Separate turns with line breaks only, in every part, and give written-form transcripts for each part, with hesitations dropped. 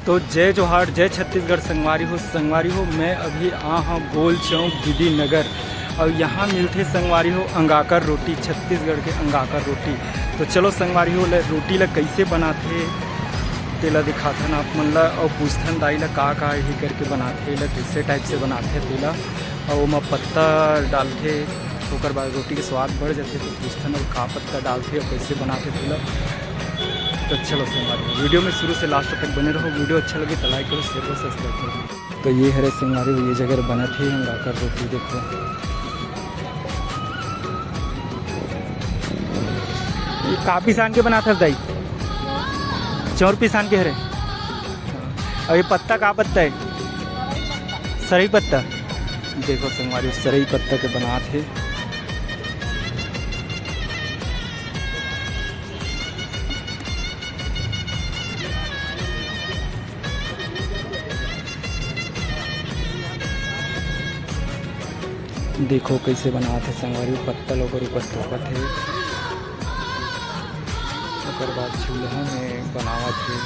तो जय जोहार, जय छत्तीसगढ़ संगवारी हो। मैं अभी हाँ गोल चौक गिदी नगर और यहाँ मिलते संगवारी हो अंगाकर रोटी, छत्तीसगढ़ के अंगाकर रोटी। तो चलो संगवारी हो रोटी ला कैसे बनाते तेला दिखाथन आप मन ला और पूछथन दाई ला का यही करके बनाते ला कैसे टाइप से बनाते तेला और ओमा पत्ता डालते ओकर बाद रोटी के स्वाद बढ़ जाते। तो पूछथन और का पत्ता डालते और कैसे बनाते तेला। तो चलो संगवारी वीडियो में शुरू से लास्ट तक बने रहो। वीडियो अच्छा लगे तो लाइक करो, शेयर करो, सब्सक्राइब करो। तो ये हरे संगवारी ये जगह बने थे अंगाकर रोटी। देखो ये का पिसान के बनाता दाई, चौर पिसान के हरे। और ये पत्ता का पत्ता है, सरई पत्ता। देखो संगवारी सरई पत्ता के बनाते। देखो कैसे बनाते संगवारी पत्ता लोग ऊपर ठोकत है ओकर बाद चूल्हा में बनावत है।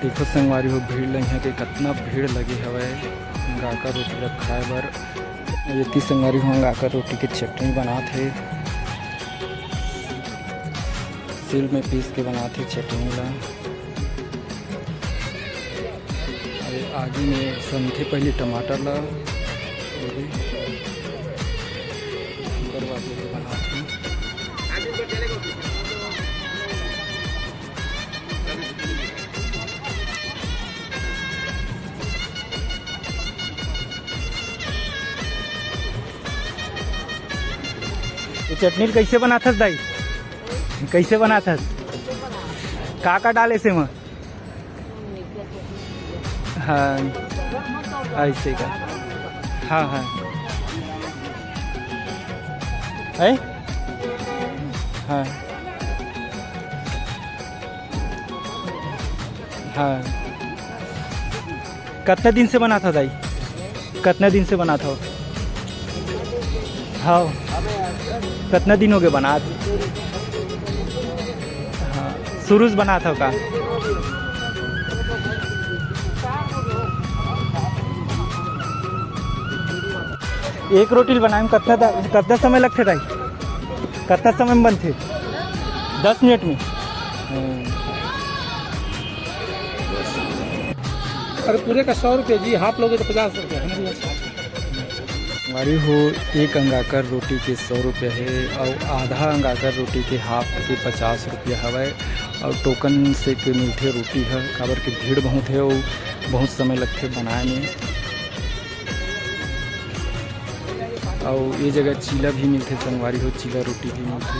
देखो संगवारी हो भीड़ लगे के कितना भीड़ लगे हवे अंगाकर रोटी ला खाए बर। ये संगवारी हो अंगाकर रोटी के चटनी बनाते, सिल में पीस के बनाते चटनी ला। अरे आगे में संथे पहले टमाटर ला बनाते। ये चटनी कैसे बनाथस दाई, कैसे बनाथस का डाले से में? हाँ ऐसे का। हाँ हाँ है हाँ हाँ। कितना दिन से बना था दाई, कितना दिन से बना था? हाँ कितना दिन हो गए बना? हाँ शुरू से बना था का? एक रोटी बनाने में कितना समय लगते दाई? कितना समय में बनते? 10 मिनट में।
अरे पूरे का 100 रुपये जी, हाफ लोगे तो 50 रुपये।
हमारी हो एक अंगाकर रोटी के 100 रुपये है और आधा अंगाकर रोटी के हाफ के 50 रुपये हवा। और टोकन से के मिलते रोटी है काबर के भीड़ बहुत है और बहुत समय लगते बनाए में। और ये जगह चीला भी मिलते संगवारी हो, चीला रोटी भी मिलती।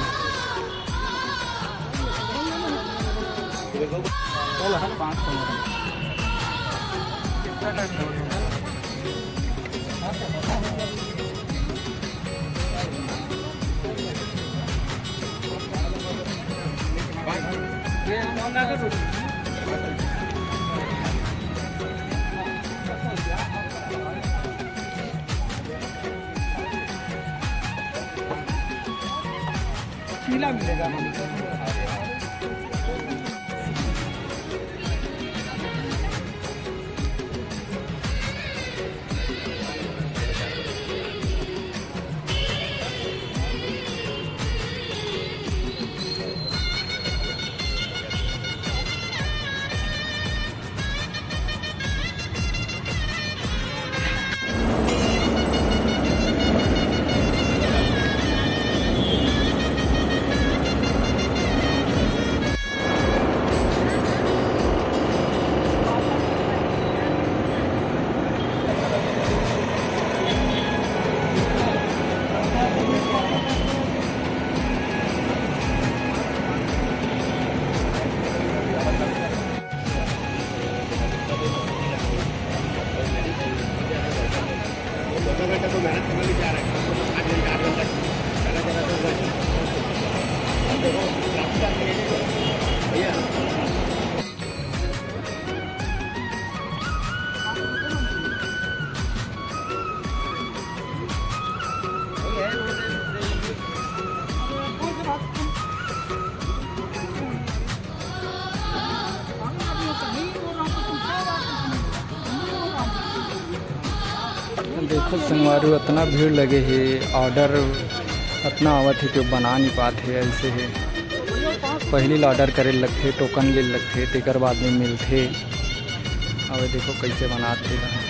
चीला मिलेगा।
देखो संगवारी इतना भीड़ लगे है, ऑर्डर इतना आवत है कि बना नहीं पाते ऐसे है। पहले ऑर्डर करे लगते, टोकन ले लगते, तेकर बाद में मिलते। अब देखो कैसे बनाते हैं।